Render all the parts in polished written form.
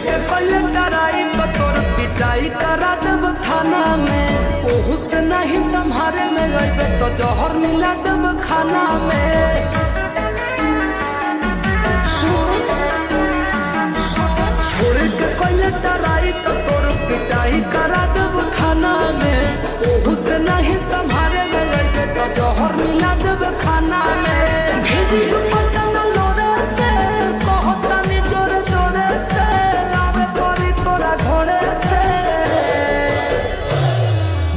के पहले डराई तो तोर पिटाई करा देब थाना में। ओहू से नहीं संभारे में गईबे तो जहर मिला देब खाना में। छोड़ के पहले डराई तो तोर पिटाई करा देब थाना में। ओहू से नहीं संभारे में गईबे तो जहर मिला देब खाना में। भेजी पटना लोरे से कहता नी जोरे जोरे से आवे परी तोरा घोड़े से।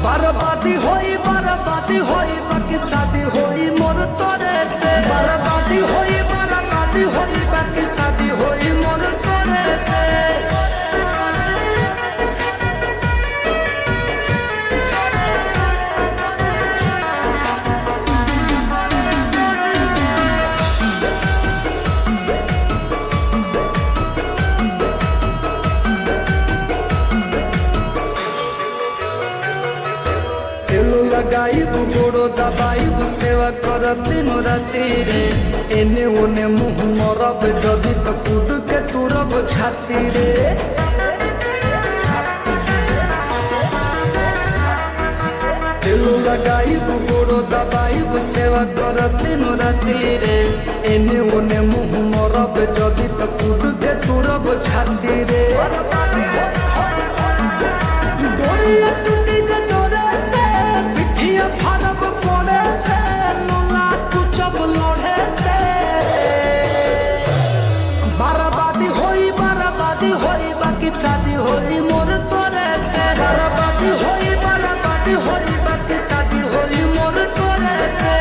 बर्बादी होई बाकी शादी होई मोर तोरे से। बर्बादी होई बाकी शादी होई मोर तोरे से। लगाइब गोड़ो दबाइब सेवा करब दिन राति रे। एने ओने मुँह मरब जदि तो कूद के तुरब छाती रे। तेलो लगाइब गोड़ो दबाइब सेवा करब दिन राति रे। एने ओने मुँह मरब जदि तो कूद के तुरब छाती रे। डोरिया टूटी जे डोरे से पिठिया फाड़ब पड़े से। लोला कुचब लोढ़े से। बर्बादी होई बाकी शादी होई मोर तोरे से। बर्बादी होई बाकी शादी होई मोर तोरे से।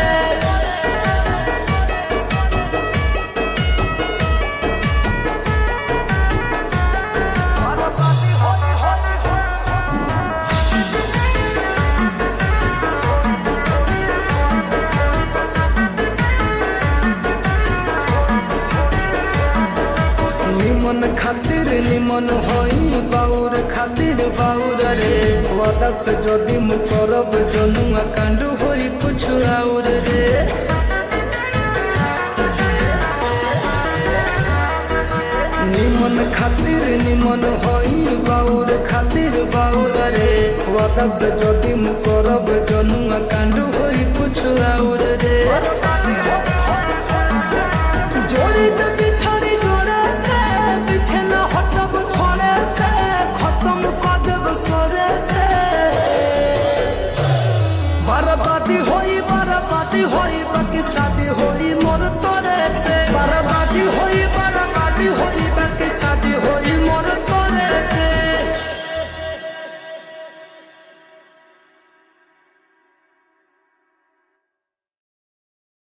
निमन खातिर निमन होई बाउर खातिर बाउर रे। वादा से जदि मु करब जनुआ कांड होई कुछ और रे। निमन खातिर निमन होई बाउर खातिर बाउर रे। वादा से जदि मु करब जनुआ कांड होई कुछ और रे। जोड़ी जदि छड़ी जोड़े से पीछे न हटब थोड़े से। खत्म कर देब सोरे से। बर्बादी होई बाकी शादी होई